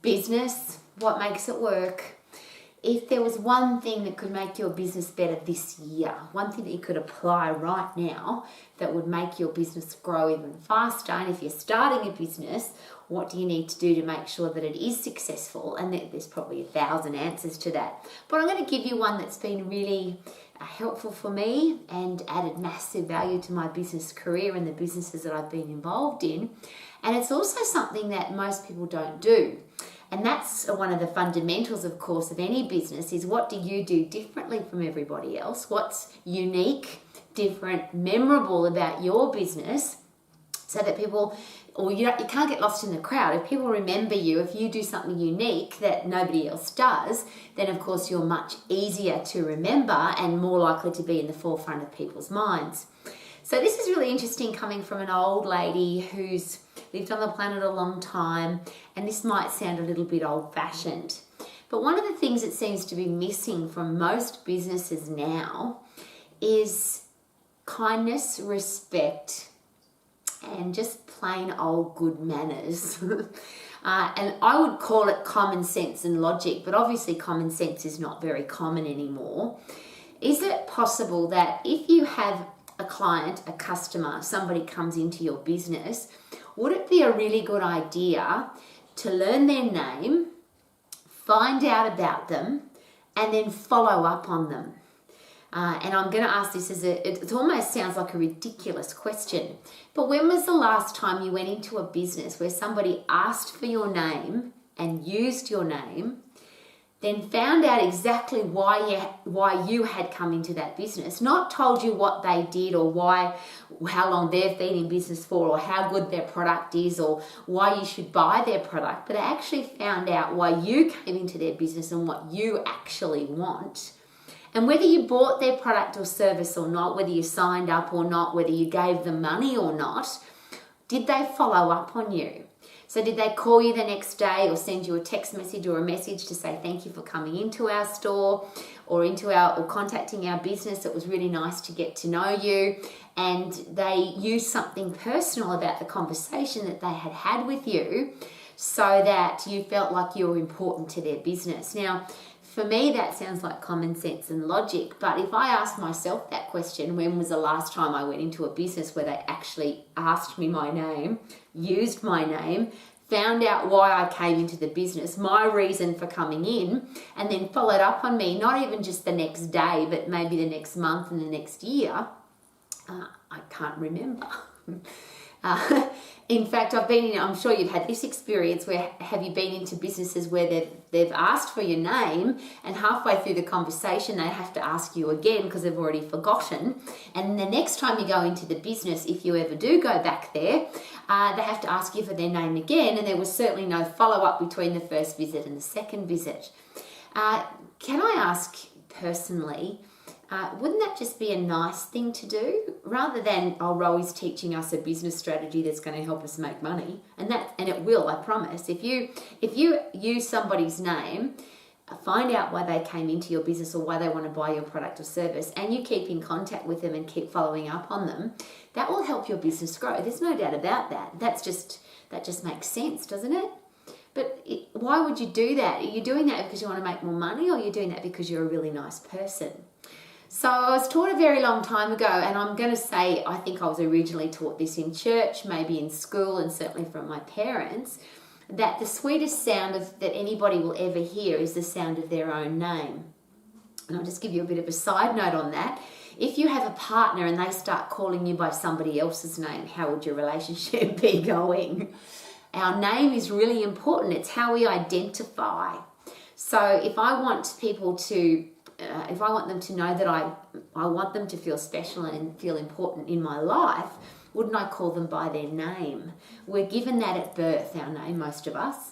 business, what makes it work. If there was one thing that could make your business better this year, one thing that you could apply right now that would make your business grow even faster, and if you're starting a business, what do you need to do to make sure that it is successful? And there's probably 1,000 answers to that. But I'm going to give you one that's been really helpful for me and added massive value to my business career and the businesses that I've been involved in. And it's also something that most people don't do. And that's one of the fundamentals, of course, of any business is what do you do differently from everybody else? What's unique, different, memorable about your business so that people, or you can't get lost in the crowd. If people remember you, if you do something unique that nobody else does, then of course you're much easier to remember and more likely to be in the forefront of people's minds. So this is really interesting coming from an old lady who's lived on the planet a long time, and this might sound a little bit old-fashioned. But one of the things that seems to be missing from most businesses now is kindness, respect, and just plain old good manners. And I would call it common sense and logic, but obviously common sense is not very common anymore. Is it possible that if you have a client, a customer, somebody comes into your business, would it be a really good idea to learn their name, find out about them, and then follow up on them? And I'm going to ask this it almost sounds like a ridiculous question, but when was the last time you went into a business where somebody asked for your name and used your name, then found out exactly why you had come into that business, not told you what they did or how long they've been in business for or how good their product is or why you should buy their product, but actually found out why you came into their business and what you actually want. And whether you bought their product or service or not, whether you signed up or not, whether you gave them money or not, did they follow up on you? So did they call you the next day or send you a text message or a message to say thank you for coming into our store or contacting our business? It was really nice to get to know you. And they used something personal about the conversation that they had had with you so that you felt like you were important to their business. Now, for me, that sounds like common sense and logic, but if I ask myself that question, when was the last time I went into a business where they actually asked me my name, used my name, found out why I came into the business, my reason for coming in, and then followed up on me, not even just the next day, but maybe the next month and the next year, I can't remember. In fact, I'm sure you've had this experience where have you been into businesses where they've asked for your name and halfway through the conversation they have to ask you again because they've already forgotten, and the next time you go into the business, if you ever do go back there, they have to ask you for their name again, and there was certainly no follow-up between the first visit and the second visit. Can I ask personally, wouldn't that just be a nice thing to do rather than, Rowie's teaching us a business strategy that's going to help us make money? And it will, I promise. If you use somebody's name, find out why they came into your business or why they want to buy your product or service, and you keep in contact with them and keep following up on them, that will help your business grow. There's no doubt about that. That just makes sense, doesn't it? But why would you do that? Are you doing that because you want to make more money, or are you doing that because you're a really nice person? So I was taught a very long time ago, and I'm going to say I think I was originally taught this in church, maybe in school, and certainly from my parents, that the sweetest sound that anybody will ever hear is the sound of their own name. And I'll just give you a bit of a side note on that. If you have a partner and they start calling you by somebody else's name, how would your relationship be going? Our name is really important. It's how we identify. So if I want people to if I want them to know that I want them to feel special and feel important in my life, wouldn't I call them by their name? We're given that at birth, our name, most of us.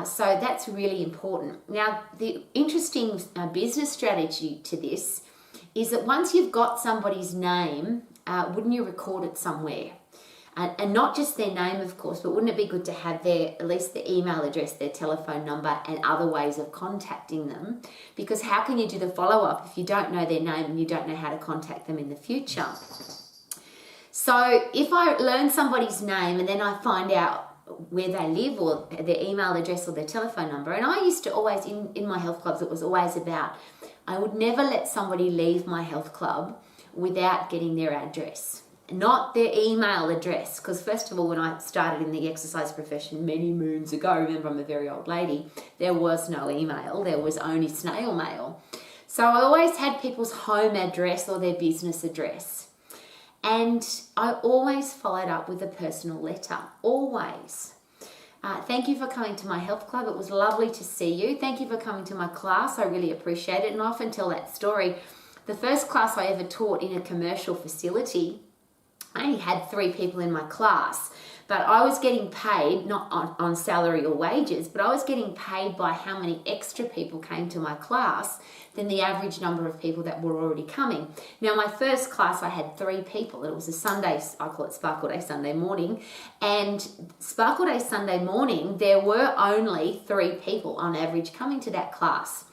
So that's really important. Now, the interesting business strategy to this is that once you've got somebody's name, wouldn't you record it somewhere? And not just their name, of course, but wouldn't it be good to have at least their email address, their telephone number, and other ways of contacting them? Because how can you do the follow-up if you don't know their name and you don't know how to contact them in the future? So if I learn somebody's name and then I find out where they live or their email address or their telephone number. And I used to always, in my health clubs, it was always about, I would never let somebody leave my health club without getting their address, not their email address. Because first of all, when I started in the exercise profession many moons ago, remember I'm a very old lady, there was no email, there was only snail mail. So I always had people's home address or their business address. And I always followed up with a personal letter, always. Thank you for coming to my health club. It was lovely to see you. Thank you for coming to my class. I really appreciate it. And I often tell that story. The first class I ever taught in a commercial facility, I only had 3 people in my class, but I was getting paid, not on salary or wages, but I was getting paid by how many extra people came to my class than the average number of people that were already coming. Now, my first class, I had 3 people. It was a Sunday, I call it Sparkle Day Sunday morning. And Sparkle Day Sunday morning, there were only 3 people on average coming to that class.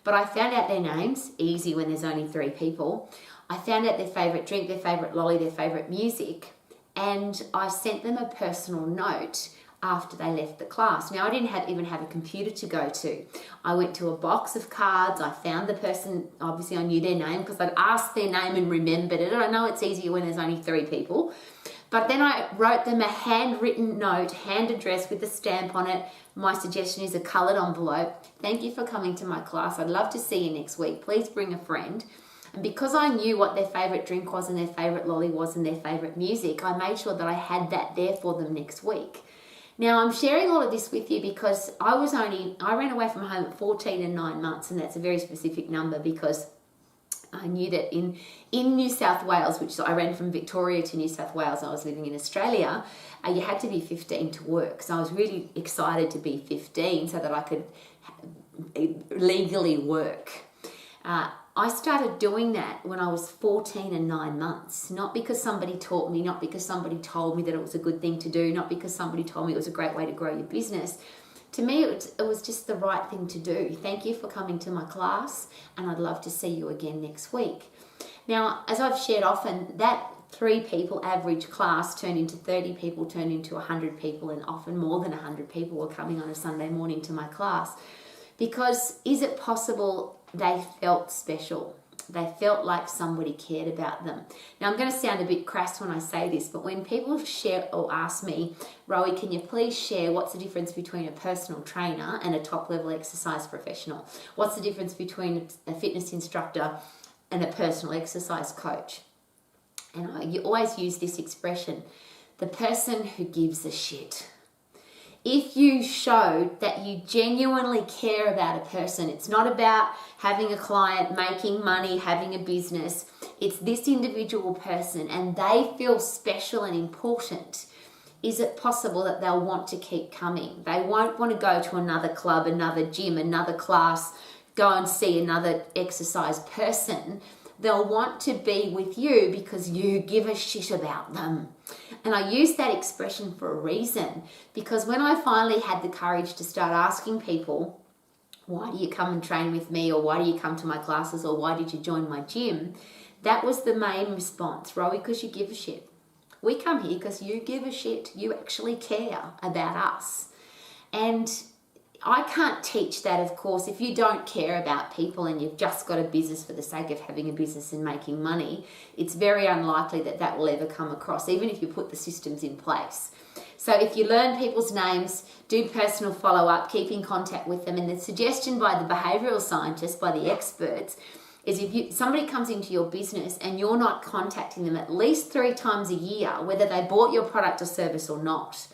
But I found out their names, easy when there's only 3 people. I found out their favourite drink, their favourite lolly, their favourite music. And I sent them a personal note after they left the class. Now, I didn't even have a computer to go to. I went to a box of cards. I found the person. Obviously, I knew their name because I'd asked their name and remembered it. I know it's easier when there's only 3 people. But then I wrote them a handwritten note, hand addressed with a stamp on it. My suggestion is a coloured envelope. Thank you for coming to my class. I'd love to see you next week. Please bring a friend. And because I knew what their favourite drink was and their favourite lolly was and their favourite music, I made sure that I had that there for them next week. Now, I'm sharing all of this with you because I ran away from home at 14 and 9 months, and that's a very specific number because I knew that in New South Wales, which I ran from Victoria to New South Wales, I was living in Australia, you had to be 15 to work. So I was really excited to be 15 so that I could legally work. I started doing that when I was 14 and 9 months, not because somebody taught me, not because somebody told me that it was a good thing to do, not because somebody told me it was a great way to grow your business. To me, it was just the right thing to do. Thank you for coming to my class, and I'd love to see you again next week. Now, as I've shared often, that 3 people average class turned into 30 people, turned into 100 people, and often more than 100 people were coming on a Sunday morning to my class. Because is it possible they felt special? They felt like somebody cared about them. Now, I'm going to sound a bit crass when I say this, but when people share or ask me, Rowie, can you please share what's the difference between a personal trainer and a top-level exercise professional? What's the difference between a fitness instructor and a personal exercise coach? And you always use this expression, the person who gives a shit. If you show that you genuinely care about a person, it's not about having a client, making money, having a business. It's this individual person and they feel special and important. Is it possible that they'll want to keep coming? They won't want to go to another club, another gym, another class, go and see another exercise person. They'll want to be with you because you give a shit about them. And I use that expression for a reason, because when I finally had the courage to start asking people, why do you come and train with me, or why do you come to my classes, or why did you join my gym? That was the main response, Rowie, because you give a shit. We come here because you give a shit. You actually care about us. And I can't teach that, of course. If you don't care about people and you've just got a business for the sake of having a business and making money, it's very unlikely that that will ever come across, even if you put the systems in place. So if you learn people's names, do personal follow-up, keep in contact with them, and the suggestion by the behavioural scientists, by the experts, is if somebody comes into your business and you're not contacting them at least 3 times a year, whether they bought your product or service or not.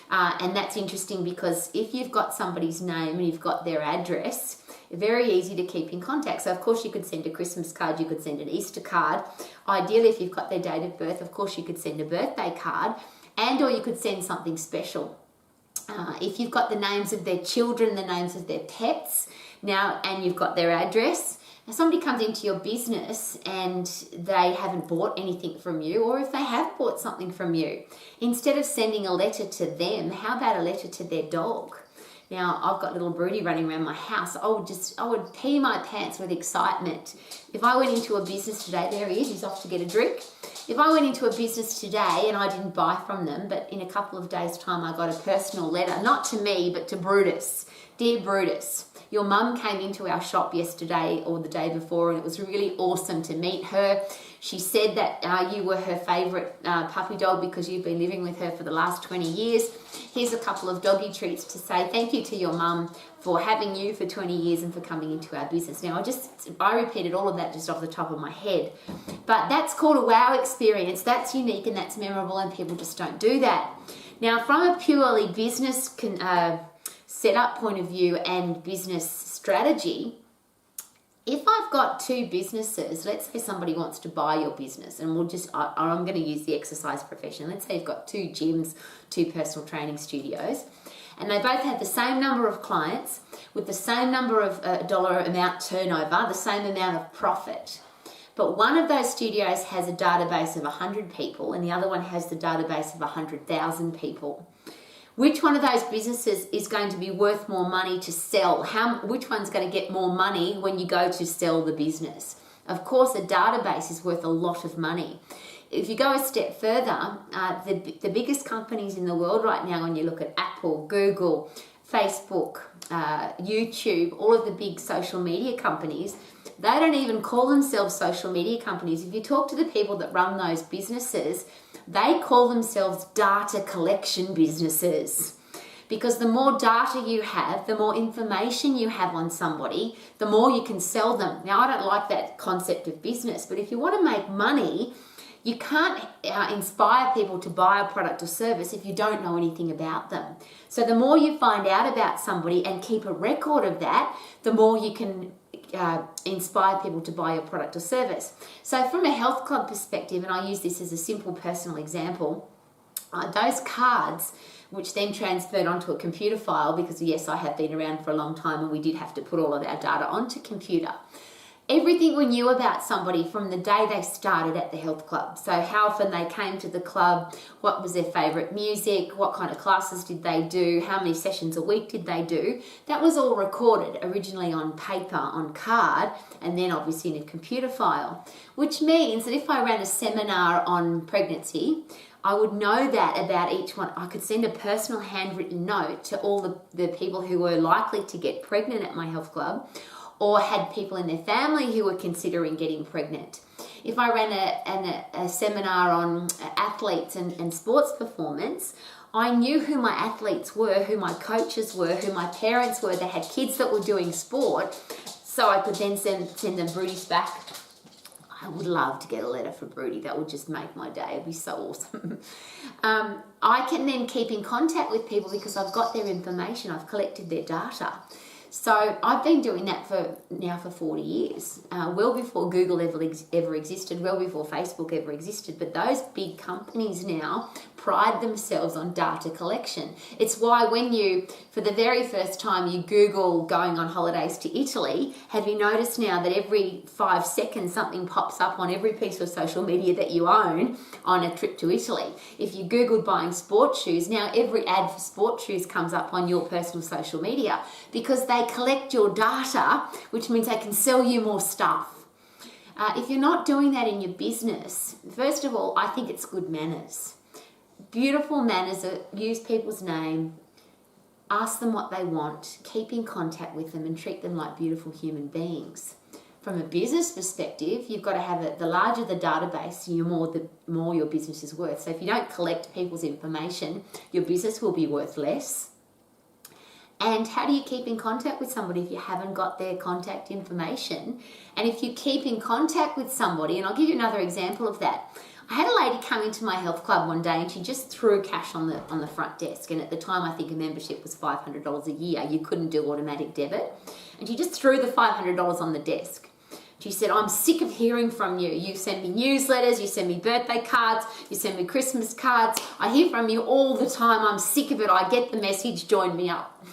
And that's interesting because if you've got somebody's name and you've got their address, very easy to keep in contact. So of course you could send a Christmas card, you could send an Easter card. Ideally, if you've got their date of birth, of course you could send a birthday card, and or you could send something special. If you've got the names of their children, the names of their pets, now, and you've got their address, if somebody comes into your business and they haven't bought anything from you, or if they have bought something from you, instead of sending a letter to them, how about a letter to their dog? Now, I've got little Broody running around my house. I would pee my pants with excitement. If I went into a business today, there he is, he's off to get a drink. If I went into a business today and I didn't buy from them, but in a couple of days' time I got a personal letter, not to me, but to Brutus. Dear Brutus, your mum came into our shop yesterday or the day before, and it was really awesome to meet her. She said that you were her favourite puppy dog because you've been living with her for the last 20 years. Here's a couple of doggy treats to say thank you to your mum for having you for 20 years and for coming into our business. Now, I repeated all of that just off the top of my head. But that's called a wow experience. That's unique and that's memorable, and people just don't do that. Now, from a purely business setup point of view and business strategy, if I've got two businesses, let's say somebody wants to buy your business, and I'm going to use the exercise profession. Let's say you've got two gyms, two personal training studios, and they both have the same number of clients with the same number of dollar amount turnover, the same amount of profit. But one of those studios has a database of 100 people and the other one has the database of 100,000 people. Which one of those businesses is going to be worth more money to sell? Which one's going to get more money when you go to sell the business? Of course, a database is worth a lot of money. If you go a step further, the biggest companies in the world right now, when you look at Apple, Google, Facebook, YouTube, all of the big social media companies, they don't even call themselves social media companies. If you talk to the people that run those businesses, they call themselves data collection businesses. Because the more data you have, the more information you have on somebody, the more you can sell them. Now, I don't like that concept of business, but if you want to make money, you can't inspire people to buy a product or service if you don't know anything about them. So the more you find out about somebody and keep a record of that, the more you can inspire people to buy your product or service. So from a health club perspective, and I use this as a simple personal example, those cards, which then transferred onto a computer file, because yes, I have been around for a long time and we did have to put all of our data onto computer. Everything we knew about somebody from the day they started at the health club. So how often they came to the club, what was their favourite music, what kind of classes did they do, how many sessions a week did they do. That was all recorded originally on paper, on card, and then obviously in a computer file. Which means that if I ran a seminar on pregnancy, I would know that about each one. I could send a personal handwritten note to all the people who were likely to get pregnant at my health club, or had people in their family who were considering getting pregnant. If I ran a seminar on athletes and sports performance, I knew who my athletes were, who my coaches were, who my parents were. They had kids that were doing sport, so I could then send them Broodies back. I would love to get a letter for Broody. That would just make my day. It'd be so awesome. I can then keep in contact with people because I've got their information. I've collected their data. So I've been doing that for 40 years, well before Google ever existed, well before Facebook ever existed. But those big companies now pride themselves on data collection. It's why when you, for the very first time, you Google going on holidays to Italy, have you noticed now that every 5 seconds something pops up on every piece of social media that you own on a trip to Italy? If you Googled buying sports shoes, now every ad for sports shoes comes up on your personal social media because they collect your data, which means they can sell you more stuff. If you're not doing that in your business, first of all, I think it's good manners. Beautiful manners are use people's name, ask them what they want, keep in contact with them and treat them like beautiful human beings. From a business perspective, you've got to have it, the larger the database, the more your business is worth. So if you don't collect people's information, your business will be worth less. And how do you keep in contact with somebody if you haven't got their contact information? And if you keep in contact with somebody, and I'll give you another example of that. I had a lady come into my health club one day and she just threw cash on the front desk. And at the time, I think a membership was $500 a year. You couldn't do automatic debit. And she just threw the $500 on the desk. She said, I'm sick of hearing from you. You send me newsletters, you send me birthday cards, you send me Christmas cards. I hear from you all the time. I'm sick of it. I get the message, join me up.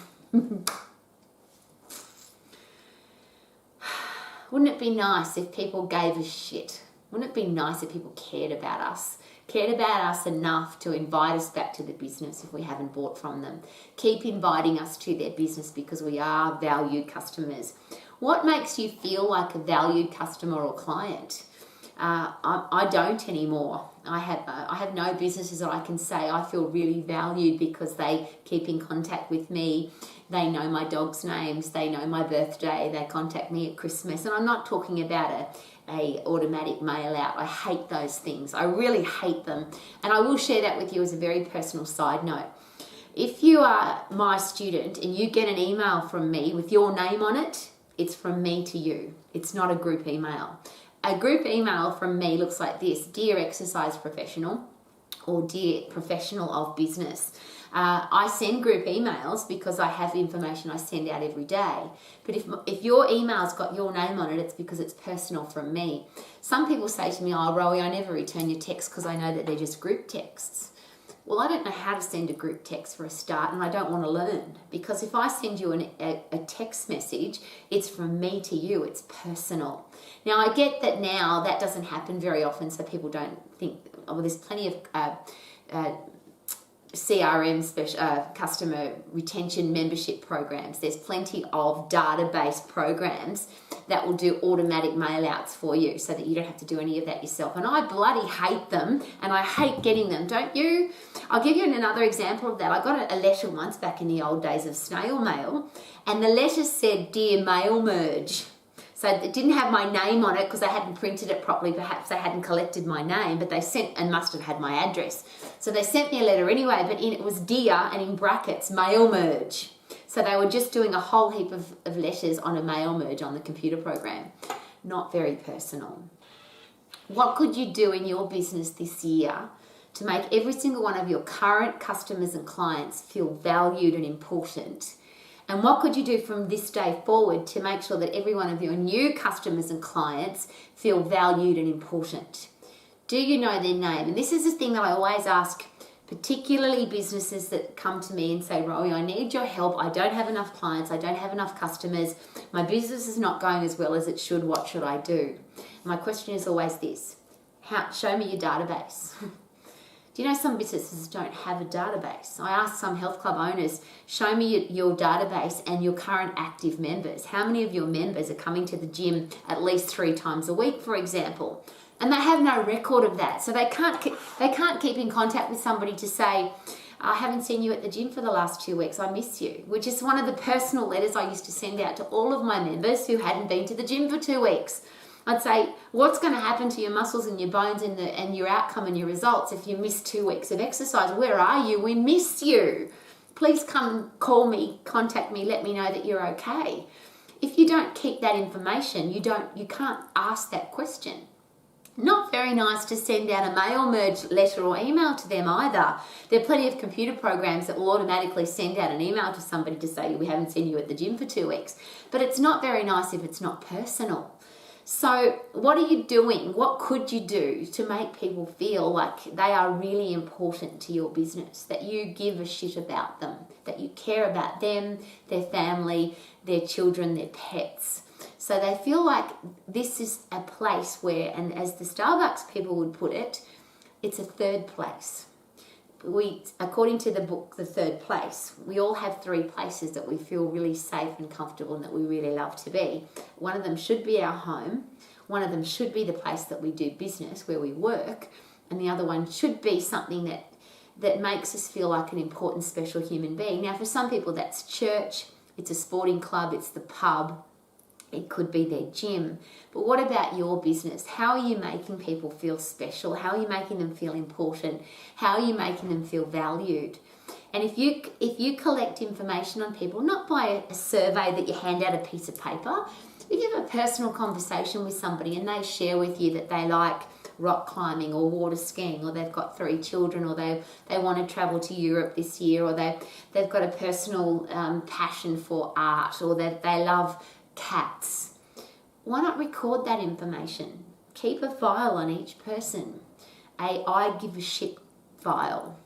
Wouldn't it be nice if people gave a shit? Wouldn't it be nice if people cared about us, cared about us enough to invite us back to the business if we haven't bought from them. Keep inviting us to their business because we are valued customers. What makes you feel like a valued customer or client? I don't anymore. I have no businesses that I can say I feel really valued because they keep in contact with me. They know my dog's names. They know my birthday. They contact me at Christmas. And I'm not talking about a automatic mail out. I hate those things. I really hate them. And I will share that with you as a very personal side note. If you are my student and you get an email from me with your name on it, it's from me to you. It's not a group email. A group email from me looks like this: Dear Exercise Professional, or Dear Professional of Business. I send group emails because I have information I send out every day. But if your email's got your name on it, it's because it's personal from me. Some people say to me, oh, Rowie, I never return your texts because I know that they're just group texts. Well, I don't know how to send a group text for a start, and I don't want to learn, because if I send you a text message, it's from me to you, it's personal. Now, I get that now that doesn't happen very often, so people don't think, oh, well, there's plenty of CRM, customer retention membership programs. There's plenty of database programs that will do automatic mail outs for you so that you don't have to do any of that yourself. And I bloody hate them, and I hate getting them, don't you? I'll give you another example of that. I got a letter once back in the old days of snail mail, and the letter said, Dear Mail Merge. So it didn't have my name on it because I hadn't printed it properly. Perhaps they hadn't collected my name, but they sent, and must have had my address. So they sent me a letter anyway, but it was Dear, and in brackets, Mail Merge. So they were just doing a whole heap of letters on a mail merge on the computer program. Not very personal. What could you do in your business this year to make every single one of your current customers and clients feel valued and important? And what could you do from this day forward to make sure that every one of your new customers and clients feel valued and important? Do you know their name? And this is the thing that I always ask, particularly businesses that come to me and say, Rowie, I need your help. I don't have enough clients. I don't have enough customers. My business is not going as well as it should. What should I do? My question is always this: show me your database. Do you know some businesses don't have a database? I asked some health club owners, show me your database and your current active members. How many of your members are coming to the gym at least 3 times a week, for example? And they have no record of that. So they can't keep in contact with somebody to say, I haven't seen you at the gym for the last 2 weeks, I miss you, which is one of the personal letters I used to send out to all of my members who hadn't been to the gym for 2 weeks. I'd say, what's going to happen to your muscles and your bones and your outcome and your results if you miss 2 weeks of exercise? Where are you? We miss you. Please come call me, contact me, let me know that you're okay. If you don't keep that information, you can't ask that question. Not very nice to send out a mail merge letter or email to them either. There are plenty of computer programs that will automatically send out an email to somebody to say, we haven't seen you at the gym for 2 weeks. But it's not very nice if it's not personal. So what are you doing? What could you do to make people feel like they are really important to your business, that you give a shit about them, that you care about them, their family, their children, their pets? So they feel like this is a place where, and as the Starbucks people would put it, it's a third place. According to the book, The Third Place, we all have 3 places that we feel really safe and comfortable and that we really love to be. One of them should be our home. One of them should be the place that we do business, where we work. And the other one should be something that makes us feel like an important, special human being. Now, for some people, that's church, it's a sporting club, it's the pub, it could be their gym. But what about your business? How are you making people feel special? How are you making them feel important? How are you making them feel valued? And if you collect information on people, not by a survey that you hand out a piece of paper, if you have a personal conversation with somebody and they share with you that they like rock climbing or water skiing, or they've got 3 children, or they want to travel to Europe this year, or they've got a personal passion for art, or they love cats. Why not record that information? Keep a file on each person. I give a shit file.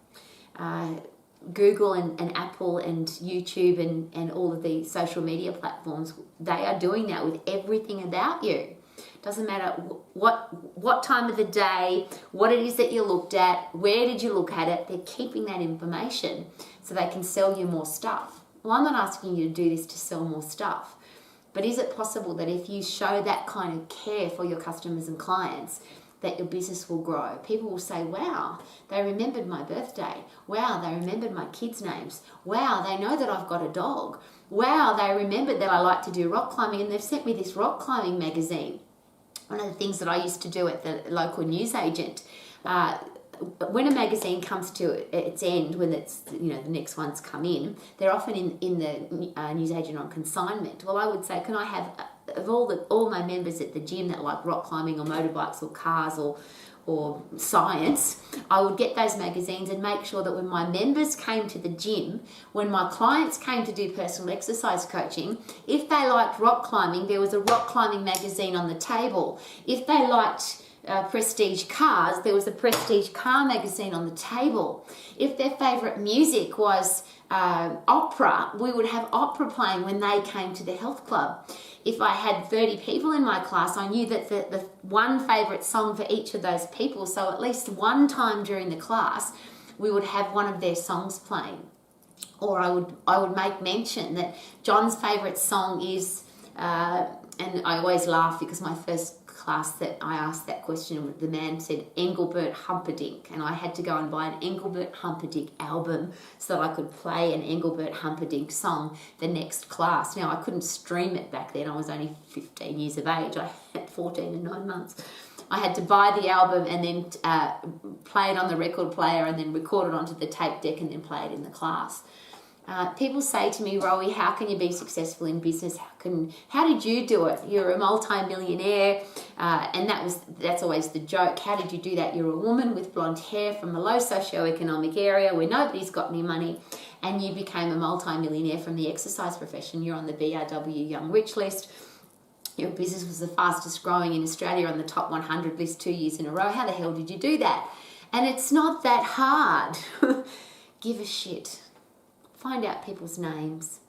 Google and Apple and YouTube and all of the social media platforms, they are doing that with everything about you. Doesn't matter what time of the day, what it is that you looked at, where did you look at it, they're keeping that information so they can sell you more stuff. Well, I'm not asking you to do this to sell more stuff, but is it possible that if you show that kind of care for your customers and clients, that your business will grow? People will say, wow, they remembered my birthday. Wow, they remembered my kids' names. Wow, they know that I've got a dog. Wow, they remembered that I like to do rock climbing, and they've sent me this rock climbing magazine. One of the things that I used to do at the local newsagent, when a magazine comes to its end, when it's, the next one's come in, they're often in the newsagent on consignment. Well, I would say, can I have, of all my members at the gym that like rock climbing or motorbikes or cars or science, I would get those magazines and make sure that when my members came to the gym, when my clients came to do personal exercise coaching, if they liked rock climbing, there was a rock climbing magazine on the table. If they liked prestige cars, there was a prestige car magazine on the table. If their favourite music was opera, we would have opera playing when they came to the health club. If I had 30 people in my class, I knew that the one favourite song for each of those people, so at least one time during the class, we would have one of their songs playing. Or I would make mention that John's favourite song is, and I always laugh because my first class that I asked that question, the man said Engelbert Humperdinck, and I had to go and buy an Engelbert Humperdinck album so that I could play an Engelbert Humperdinck song the next class. Now, I couldn't stream it back then. I was only 15 years of age. I had 14 and 9 months. I had to buy the album and then play it on the record player and then record it onto the tape deck and then play it in the class. People say to me, Rowie, how can you be successful in business? How did you do it? You're a multi-millionaire, and that's always the joke. How did you do that? You're a woman with blonde hair from a low socioeconomic area where nobody's got any money, and you became a multi-millionaire from the exercise profession. You're on the BRW Young Rich list. Your business was the fastest growing in Australia on the top 100 list 2 years in a row. How the hell did you do that? And it's not that hard. Give a shit. Find out people's names.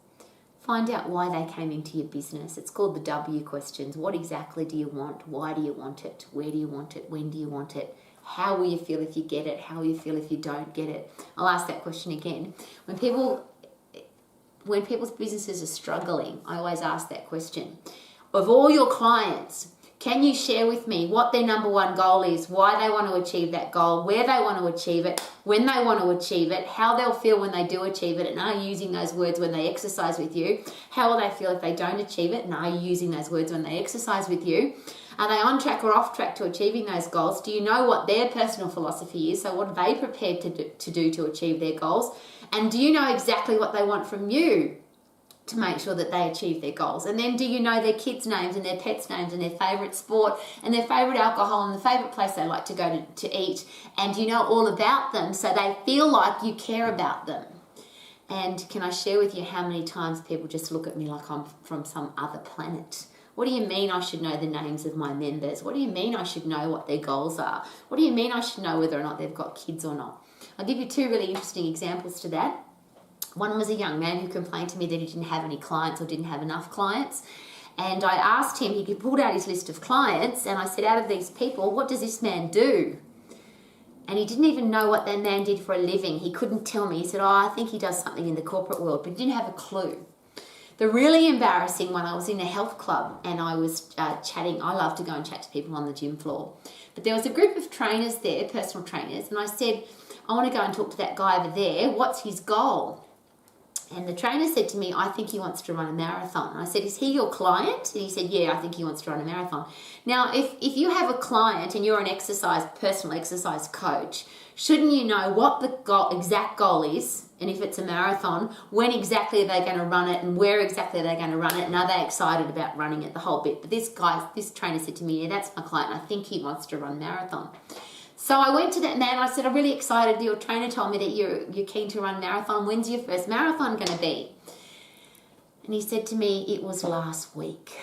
Find out why they came into your business. It's called the W questions. What exactly do you want? Why do you want it? Where do you want it? When do you want it? How will you feel if you get it? How will you feel if you don't get it? I'll ask that question again. When people's businesses are struggling, I always ask that question. Of all your clients, can you share with me what their number one goal is, why they want to achieve that goal, where they want to achieve it, when they want to achieve it, how they'll feel when they do achieve it, and are you using those words when they exercise with you? How will they feel if they don't achieve it, and are you using those words when they exercise with you? Are they on track or off track to achieving those goals? Do you know what their personal philosophy is? So what are they prepared to do to achieve their goals? And do you know exactly what they want from you to make sure that they achieve their goals? And then do you know their kids' names and their pets' names and their favourite sport and their favourite alcohol and the favourite place they like to go to eat? And you know all about them so they feel like you care about them. And can I share with you how many times people just look at me like I'm from some other planet? What do you mean I should know the names of my members? What do you mean I should know what their goals are? What do you mean I should know whether or not they've got kids or not? I'll give you two really interesting examples to that. One was a young man who complained to me that he didn't have any clients or didn't have enough clients. And I asked him, he pulled out his list of clients, and I said, out of these people, what does this man do? And he didn't even know what that man did for a living. He couldn't tell me. He said, I think he does something in the corporate world, but he didn't have a clue. The really embarrassing one, I was in a health club and I was chatting. I love to go and chat to people on the gym floor. But there was a group of trainers there, personal trainers, and I said, I want to go and talk to that guy over there. What's his goal? And the trainer said to me, I think he wants to run a marathon. And I said, is he your client? And he said, yeah, I think he wants to run a marathon. Now, if you have a client and you're an personal exercise coach, shouldn't you know what the exact goal is? And if it's a marathon, when exactly are they going to run it and where exactly are they going to run it? And are they excited about running it, the whole bit? But this trainer said to me, yeah, that's my client. I think he wants to run a marathon. So I went to that man. I said, I'm really excited. Your trainer told me that you're keen to run a marathon. When's your first marathon going to be? And he said to me, it was last week.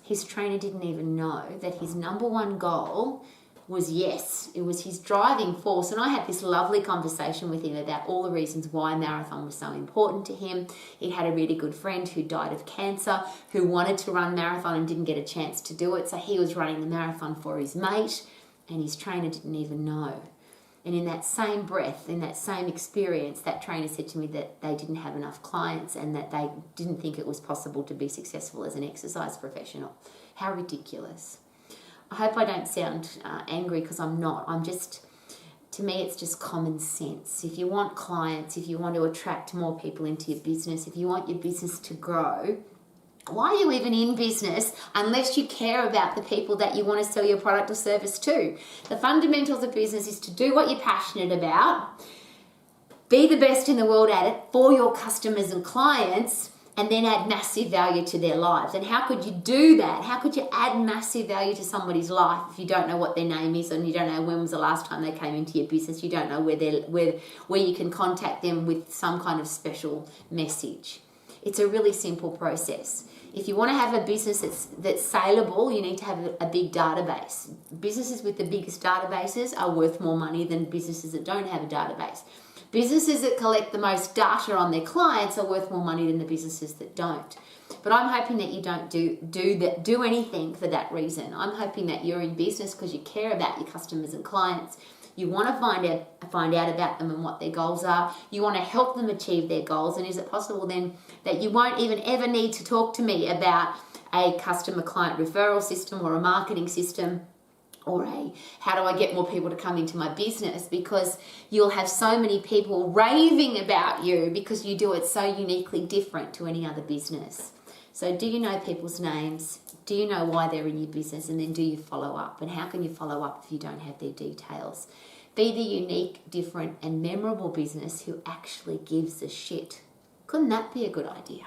His trainer didn't even know that his number one goal was yes. It was his driving force. And I had this lovely conversation with him about all the reasons why marathon was so important to him. He had a really good friend who died of cancer, who wanted to run marathon and didn't get a chance to do it. So he was running the marathon for his mate, and his trainer didn't even know. And in that same breath, in that same experience, that trainer said to me that they didn't have enough clients and that they didn't think it was possible to be successful as an exercise professional. How ridiculous. I hope I don't sound angry, because I'm not. To me, it's just common sense. If you want clients, if you want to attract more people into your business, if you want your business to grow, why are you even in business unless you care about the people that you want to sell your product or service to? The fundamentals of business is to do what you're passionate about, be the best in the world at it for your customers and clients, and then add massive value to their lives. And how could you do that? How could you add massive value to somebody's life if you don't know what their name is, and you don't know when was the last time they came into your business? You don't know where you can contact them with some kind of special message. It's a really simple process. If you want to have a business that's saleable, you need to have a big database. Businesses with the biggest databases are worth more money than businesses that don't have a database. Businesses that collect the most data on their clients are worth more money than the businesses that don't. But I'm hoping that you don't do anything for that reason. I'm hoping that you're in business because you care about your customers and clients. You want to find out about them and what their goals are. You want to help them achieve their goals. And is it possible then that you won't even ever need to talk to me about a customer client referral system or a marketing system or how do I get more people to come into my business, because you'll have so many people raving about you because you do it so uniquely different to any other business. So do you know people's names? Do you know why they're in your business? And then do you follow up? And how can you follow up if you don't have their details? Be the unique, different, and memorable business who actually gives a shit. Couldn't that be a good idea?